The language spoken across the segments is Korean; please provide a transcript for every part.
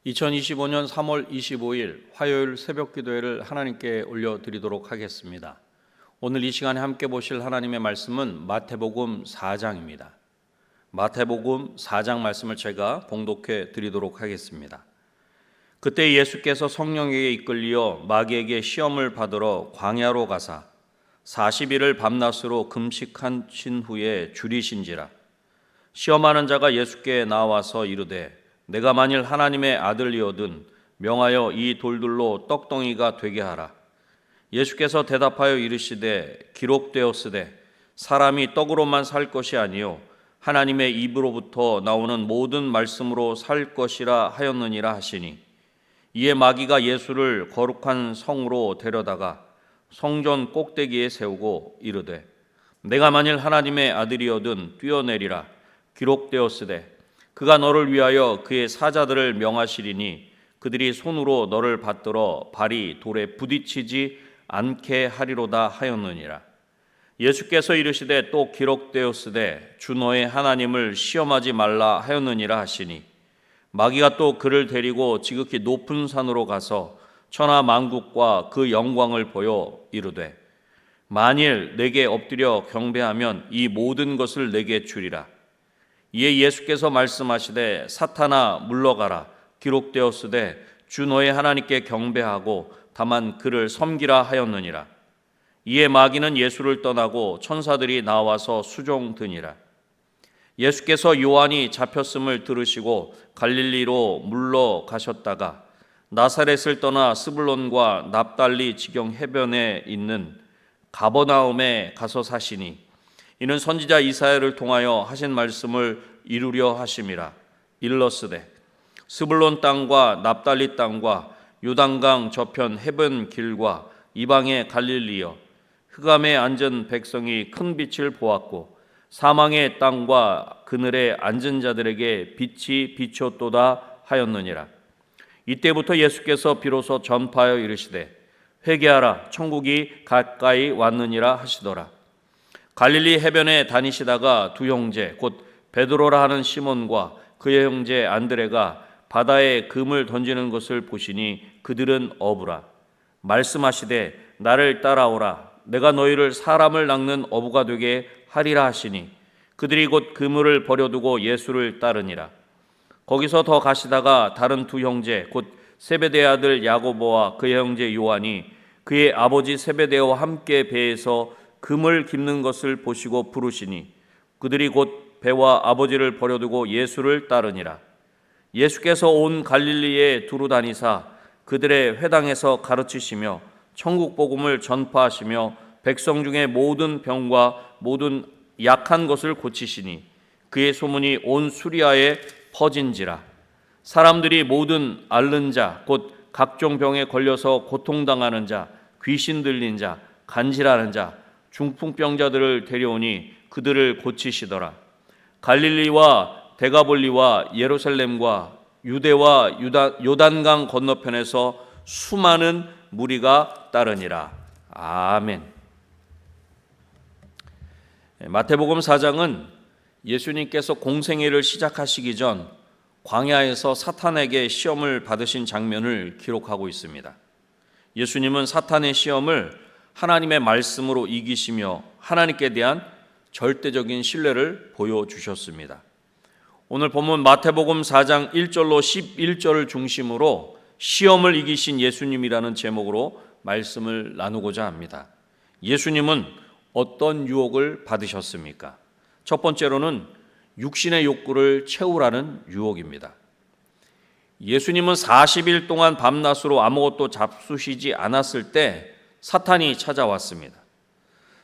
2025년 3월 25일 화요일 새벽 기도회를 하나님께 올려드리도록 하겠습니다. 오늘 이 시간에 함께 보실 하나님의 말씀은 마태복음 4장입니다. 마태복음 4장 말씀을 제가 봉독해 드리도록 하겠습니다. 그때 예수께서 성령에게 이끌려 마귀에게 시험을 받으러 광야로 가사 40일을 밤낮으로 금식하신 후에 줄이신지라. 시험하는 자가 예수께 나와서 이르되 내가 만일 하나님의 아들이거든 명하여 이 돌들로 떡덩이가 되게 하라. 예수께서 대답하여 이르시되 기록되었으되 사람이 떡으로만 살 것이 아니요 하나님의 입으로부터 나오는 모든 말씀으로 살 것이라 하였느니라 하시니, 이에 마귀가 예수를 거룩한 성으로 데려다가 성전 꼭대기에 세우고 이르되 내가 만일 하나님의 아들이거든 뛰어내리라. 기록되었으되 그가 너를 위하여 그의 사자들을 명하시리니 그들이 손으로 너를 받들어 발이 돌에 부딪히지 않게 하리로다 하였느니라. 예수께서 이르시되 또 기록되었으되 주 너의 하나님을 시험하지 말라 하였느니라 하시니, 마귀가 또 그를 데리고 지극히 높은 산으로 가서 천하 만국과 그 영광을 보여 이르되 만일 내게 엎드려 경배하면 이 모든 것을 내게 주리라. 이에 예수께서 말씀하시되 사탄아 물러가라. 기록되었으되 주 너의 하나님께 경배하고 다만 그를 섬기라 하였느니라. 이에 마귀는 예수를 떠나고 천사들이 나와서 수종드니라. 예수께서 요한이 잡혔음을 들으시고 갈릴리로 물러가셨다가 나사렛을 떠나 스불론과 납달리 지경 해변에 있는 가버나움에 가서 사시니, 이는 선지자 이사야를 통하여 하신 말씀을 이루려 하심이라. 일러스되 스불론 땅과 납달리 땅과 요단강 저편 해변 길과 이방의 갈릴리여, 흑암에 앉은 백성이 큰 빛을 보았고 사망의 땅과 그늘에 앉은 자들에게 빛이 비쳤도다 하였느니라. 이때부터 예수께서 비로소 전파하여 이르시되 회개하라 천국이 가까이 왔느니라 하시더라. 갈릴리 해변에 다니시다가 두 형제 곧 베드로라 하는 시몬과 그의 형제 안드레가 바다에 금을 던지는 것을 보시니 그들은 어부라. 말씀하시되 나를 따라오라. 내가 너희를 사람을 낚는 어부가 되게 하리라 하시니, 그들이 곧 그물을 버려두고 예수를 따르니라. 거기서 더 가시다가 다른 두 형제 곧 세베대의 아들 야고보와 그의 형제 요한이 그의 아버지 세베대와 함께 배에서 금을 깁는 것을 보시고 부르시니, 그들이 곧 배와 아버지를 버려두고 예수를 따르니라. 예수께서 온 갈릴리에 두루 다니사 그들의 회당에서 가르치시며 천국 복음을 전파하시며 백성 중에 모든 병과 모든 약한 것을 고치시니 그의 소문이 온 수리아에 퍼진지라. 사람들이 모든 앓는 자 곧 각종 병에 걸려서 고통당하는 자, 귀신 들린 자, 간질하는 자, 중풍병자들을 데려오니 그들을 고치시더라. 갈릴리와 데가볼리와 예루살렘과 유대와 요단강 건너편에서 수많은 무리가 따르니라. 아멘. 마태복음 4장은 예수님께서 공생애를 시작하시기 전 광야에서 사탄에게 시험을 받으신 장면을 기록하고 있습니다. 예수님은 사탄의 시험을 하나님의 말씀으로 이기시며 하나님께 대한 절대적인 신뢰를 보여주셨습니다. 오늘 본문 마태복음 4장 1절로 11절을 중심으로 시험을 이기신 예수님이라는 제목으로 말씀을 나누고자 합니다. 예수님은 어떤 유혹을 받으셨습니까? 첫 번째로는 육신의 욕구를 채우라는 유혹입니다. 예수님은 40일 동안 밤낮으로 아무것도 잡수시지 않았을 때 사탄이 찾아왔습니다.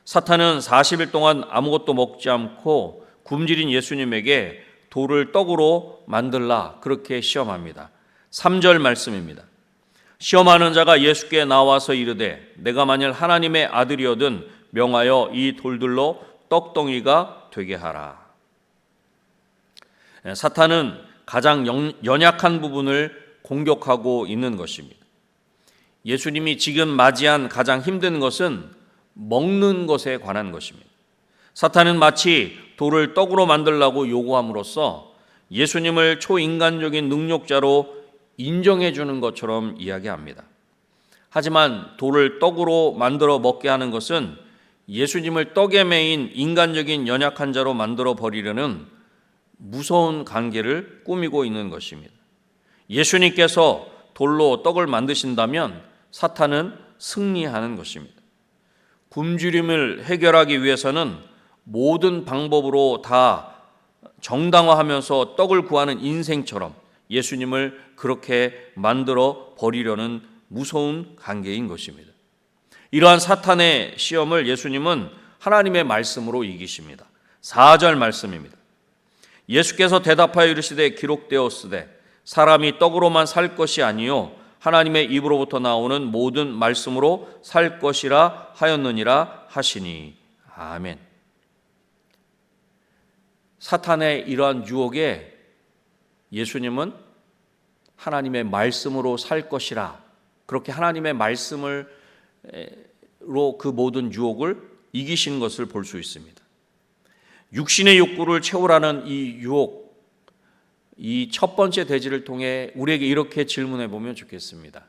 사탄은 40일 동안 아무것도 먹지 않고 굶주린 예수님에게 돌을 떡으로 만들라 그렇게 시험합니다. 3절 말씀입니다. 시험하는 자가 예수께 나와서 이르되 내가 만일 하나님의 아들이거든 명하여 이 돌들로 떡덩이가 되게 하라. 사탄은 가장 연약한 부분을 공격하고 있는 것입니다. 예수님이 지금 맞이한 가장 힘든 것은 먹는 것에 관한 것입니다. 사탄은 마치 돌을 떡으로 만들라고 요구함으로써 예수님을 초인간적인 능력자로 인정해 주는 것처럼 이야기합니다. 하지만 돌을 떡으로 만들어 먹게 하는 것은 예수님을 떡에 매인 인간적인 연약한 자로 만들어 버리려는 무서운 관계를 꾸미고 있는 것입니다. 예수님께서 돌로 떡을 만드신다면 사탄은 승리하는 것입니다. 굶주림을 해결하기 위해서는 모든 방법으로 다 정당화하면서 떡을 구하는 인생처럼 예수님을 그렇게 만들어 버리려는 무서운 관계인 것입니다. 이러한 사탄의 시험을 예수님은 하나님의 말씀으로 이기십니다. 4절 말씀입니다. 예수께서 대답하여 이르시되 기록되었으되 사람이 떡으로만 살 것이 아니요 하나님의 입으로부터 나오는 모든 말씀으로 살 것이라 하였느니라 하시니. 아멘. 사탄의 이러한 유혹에 예수님은 하나님의 말씀으로 살 것이라, 그렇게 하나님의 말씀으로 그 모든 유혹을 이기신 것을 볼 수 있습니다. 육신의 욕구를 채우라는 이 유혹, 이 첫 번째 대지를 통해 우리에게 이렇게 질문해 보면 좋겠습니다.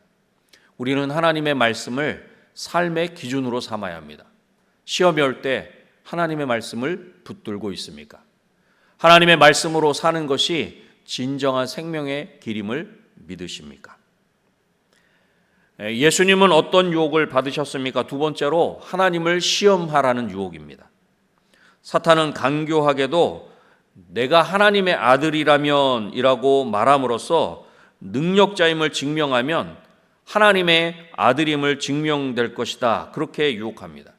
우리는 하나님의 말씀을 삶의 기준으로 삼아야 합니다. 시험이 올 때 하나님의 말씀을 붙들고 있습니까? 하나님의 말씀으로 사는 것이 진정한 생명의 길임을 믿으십니까? 예수님은 어떤 유혹을 받으셨습니까? 두 번째로 하나님을 시험하라는 유혹입니다. 사탄은 간교하게도 내가 하나님의 아들이라면 이라고 말함으로써 능력자임을 증명하면 하나님의 아들임을 증명될 것이다, 그렇게 유혹합니다.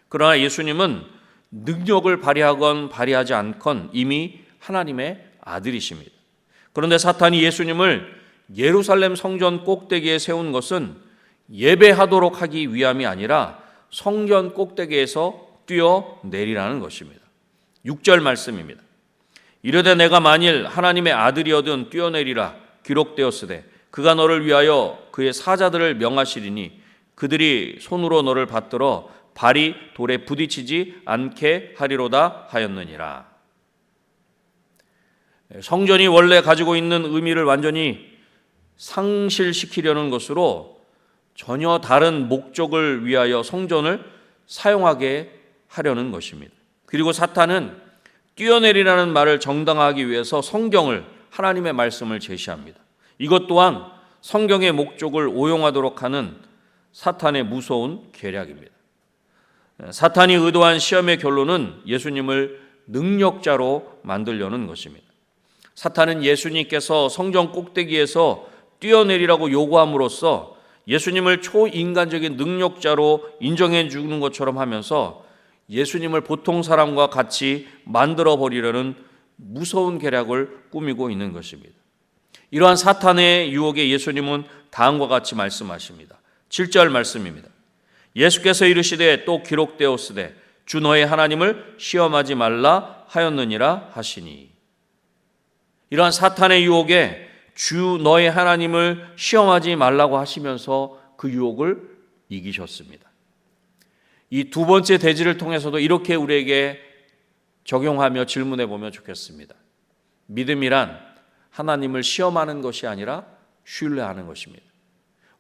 그러나 예수님은 능력을 발휘하건 발휘하지 않건 이미 하나님의 아들이십니다. 그런데 사탄이 예수님을 예루살렘 성전 꼭대기에 세운 것은 예배하도록 하기 위함이 아니라 성전 꼭대기에서 뛰어내리라는 것입니다. 6절 말씀입니다. 이르되 내가 만일 하나님의 아들이어든 뛰어내리라 기록되었으되 그가 너를 위하여 그의 사자들을 명하시리니 그들이 손으로 너를 받들어 발이 돌에 부딪히지 않게 하리로다 하였느니라. 성전이 원래 가지고 있는 의미를 완전히 상실시키려는 것으로 전혀 다른 목적을 위하여 성전을 사용하게 하려는 것입니다. 그리고 사탄은 뛰어내리라는 말을 정당화하기 위해서 성경을, 하나님의 말씀을 제시합니다. 이것 또한 성경의 목적을 오용하도록 하는 사탄의 무서운 계략입니다. 사탄이 의도한 시험의 결론은 예수님을 능력자로 만들려는 것입니다. 사탄은 예수님께서 성전 꼭대기에서 뛰어내리라고 요구함으로써 예수님을 초인간적인 능력자로 인정해 주는 것처럼 하면서 예수님을 보통 사람과 같이 만들어 버리려는 무서운 계략을 꾸미고 있는 것입니다. 이러한 사탄의 유혹에 예수님은 다음과 같이 말씀하십니다. 7절 말씀입니다. 예수께서 이르시되 또 기록되었으되 주 너의 하나님을 시험하지 말라 하였느니라 하시니. 이러한 사탄의 유혹에 주 너의 하나님을 시험하지 말라고 하시면서 그 유혹을 이기셨습니다. 이 두 번째 대지를 통해서도 이렇게 우리에게 적용하며 질문해 보면 좋겠습니다. 믿음이란 하나님을 시험하는 것이 아니라 신뢰하는 것입니다.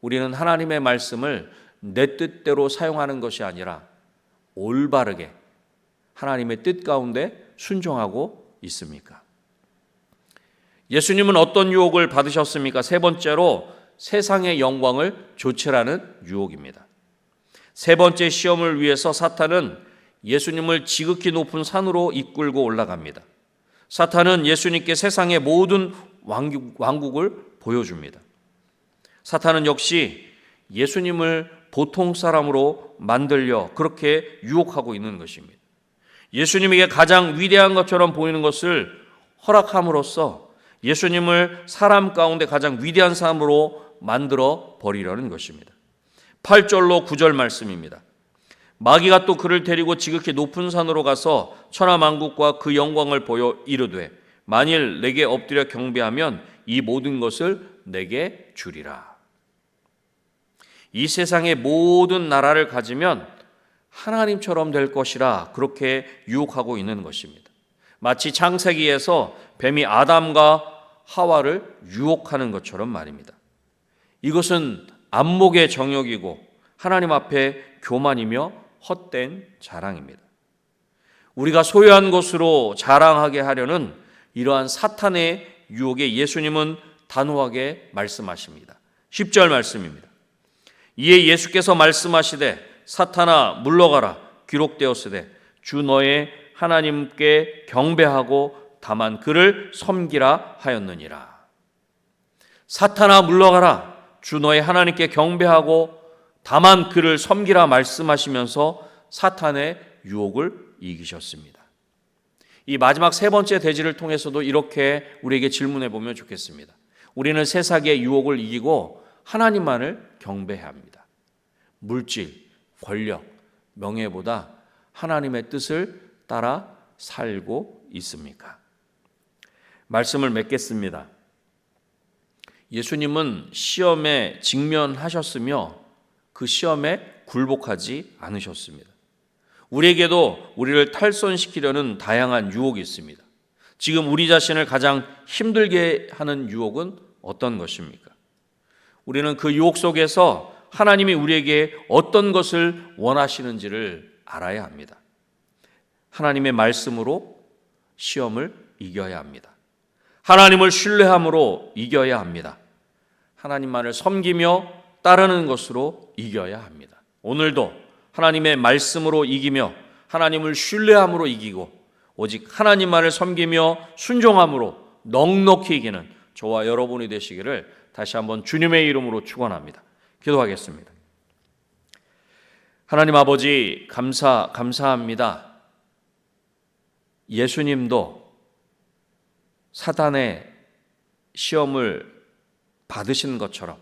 우리는 하나님의 말씀을 내 뜻대로 사용하는 것이 아니라 올바르게 하나님의 뜻 가운데 순종하고 있습니까? 예수님은 어떤 유혹을 받으셨습니까? 세 번째로 세상의 영광을 좇으라는 유혹입니다. 세 번째 시험을 위해서 사탄은 예수님을 지극히 높은 산으로 이끌고 올라갑니다. 사탄은 예수님께 세상의 모든 왕국을 보여줍니다. 사탄은 역시 예수님을 보통 사람으로 만들려 그렇게 유혹하고 있는 것입니다. 예수님에게 가장 위대한 것처럼 보이는 것을 허락함으로써 예수님을 사람 가운데 가장 위대한 사람으로 만들어 버리려는 것입니다. 8절로 9절 말씀입니다. 마귀가 또 그를 데리고 지극히 높은 산으로 가서 천하만국과 그 영광을 보여 이르되 만일 내게 엎드려 경배하면 이 모든 것을 내게 주리라. 이 세상의 모든 나라를 가지면 하나님처럼 될 것이라 그렇게 유혹하고 있는 것입니다. 마치 창세기에서 뱀이 아담과 하와를 유혹하는 것처럼 말입니다. 이것은 안목의 정욕이고 하나님 앞에 교만이며 헛된 자랑입니다. 우리가 소유한 것으로 자랑하게 하려는 이러한 사탄의 유혹에 예수님은 단호하게 말씀하십니다. 10절 말씀입니다. 이에 예수께서 말씀하시되 사탄아 물러가라 기록되었으되 주 너의 하나님께 경배하고 다만 그를 섬기라 하였느니라. 사탄아 물러가라 주 너의 하나님께 경배하고 다만 그를 섬기라 말씀하시면서 사탄의 유혹을 이기셨습니다. 이 마지막 세 번째 대지를 통해서도 이렇게 우리에게 질문해 보면 좋겠습니다. 우리는 세상의 유혹을 이기고 하나님만을 경배해야 합니다. 물질, 권력, 명예보다 하나님의 뜻을 따라 살고 있습니까? 말씀을 맺겠습니다. 예수님은 시험에 직면하셨으며 그 시험에 굴복하지 않으셨습니다. 우리에게도 우리를 탈선시키려는 다양한 유혹이 있습니다. 지금 우리 자신을 가장 힘들게 하는 유혹은 어떤 것입니까? 우리는 그 유혹 속에서 하나님이 우리에게 어떤 것을 원하시는지를 알아야 합니다. 하나님의 말씀으로 시험을 이겨야 합니다. 하나님을 신뢰함으로 이겨야 합니다. 하나님만을 섬기며 따르는 것으로 이겨야 합니다. 오늘도 하나님의 말씀으로 이기며 하나님을 신뢰함으로 이기고 오직 하나님만을 섬기며 순종함으로 넉넉히 이기는 저와 여러분이 되시기를 다시 한번 주님의 이름으로 축원합니다. 기도하겠습니다. 하나님 아버지 감사합니다. 예수님도 사단의 시험을 받으신 것처럼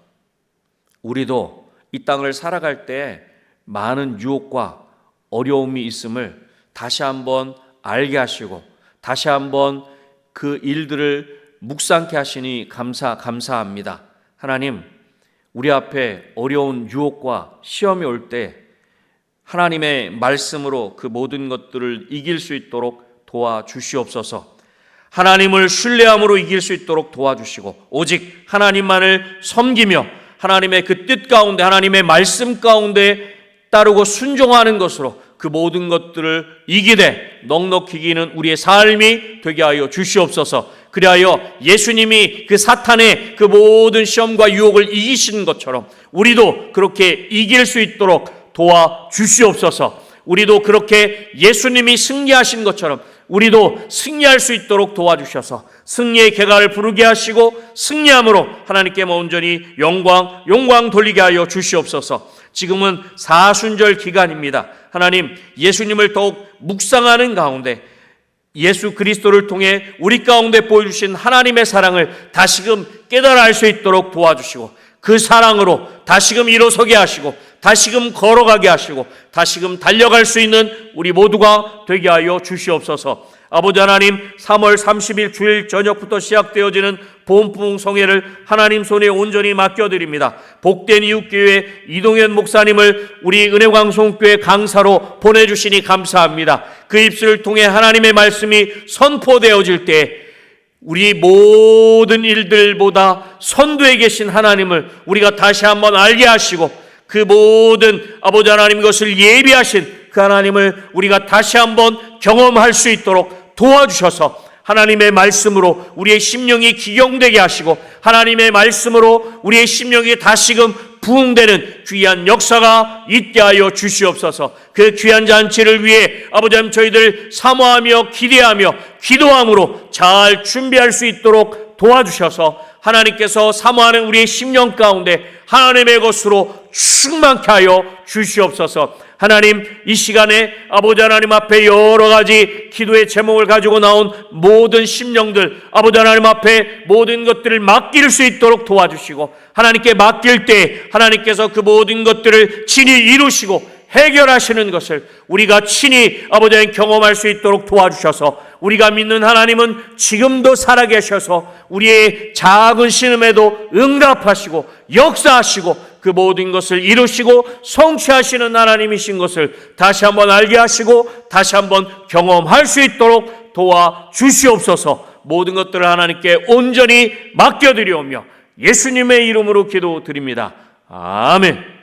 우리도 이 땅을 살아갈 때 많은 유혹과 어려움이 있음을 다시 한번 알게 하시고 다시 한번 그 일들을 묵상케 하시니 감사합니다. 하나님, 우리 앞에 어려운 유혹과 시험이 올 때 하나님의 말씀으로 그 모든 것들을 이길 수 있도록 도와주시옵소서. 하나님을 신뢰함으로 이길 수 있도록 도와주시고 오직 하나님만을 섬기며 하나님의 그 뜻 가운데 하나님의 말씀 가운데 따르고 순종하는 것으로 그 모든 것들을 이기되 넉넉히 이기는 우리의 삶이 되게 하여 주시옵소서. 그리하여 예수님이 그 사탄의 그 모든 시험과 유혹을 이기시는 것처럼 우리도 그렇게 이길 수 있도록 도와주시옵소서. 우리도 그렇게 예수님이 승리하신 것처럼 우리도 승리할 수 있도록 도와주셔서 승리의 계가를 부르게 하시고 승리함으로 하나님께 온전히 영광 돌리게 하여 주시옵소서. 지금은 사순절 기간입니다. 하나님, 예수님을 더욱 묵상하는 가운데 예수 그리스도를 통해 우리 가운데 보여주신 하나님의 사랑을 다시금 깨달아 알 수 있도록 도와주시고 그 사랑으로 다시금 일어서게 하시고 다시금 걸어가게 하시고 다시금 달려갈 수 있는 우리 모두가 되게 하여 주시옵소서. 아버지 하나님, 3월 30일 주일 저녁부터 시작되어지는 보험부흥성회를 하나님 손에 온전히 맡겨드립니다. 복된 이웃교회 이동현 목사님을 우리 은혜광송교회 강사로 보내주시니 감사합니다. 그 입술을 통해 하나님의 말씀이 선포되어질 때 우리 모든 일들보다 선두에 계신 하나님을 우리가 다시 한번 알게 하시고 그 모든 아버지 하나님 것을 예비하신 그 하나님을 우리가 다시 한번 경험할 수 있도록 도와주셔서 하나님의 말씀으로 우리의 심령이 기경되게 하시고 하나님의 말씀으로 우리의 심령이 다시금 부흥되는 귀한 역사가 있게 하여 주시옵소서. 그 귀한 잔치를 위해 아버지 하나님 저희들 사모하며 기대하며 기도함으로 잘 준비할 수 있도록 도와주셔서 하나님께서 사모하는 우리의 심령 가운데 하나님의 것으로 충만케 하여 주시옵소서. 하나님, 이 시간에 아버지 하나님 앞에 여러 가지 기도의 제목을 가지고 나온 모든 심령들 아버지 하나님 앞에 모든 것들을 맡길 수 있도록 도와주시고 하나님께 맡길 때 하나님께서 그 모든 것들을 친히 이루시고 해결하시는 것을 우리가 친히 아버지 하나님 경험할 수 있도록 도와주셔서 우리가 믿는 하나님은 지금도 살아계셔서 우리의 작은 신음에도 응답하시고 역사하시고 그 모든 것을 이루시고 성취하시는 하나님이신 것을 다시 한번 알게 하시고 다시 한번 경험할 수 있도록 도와주시옵소서. 모든 것들을 하나님께 온전히 맡겨드리오며 예수님의 이름으로 기도드립니다. 아멘.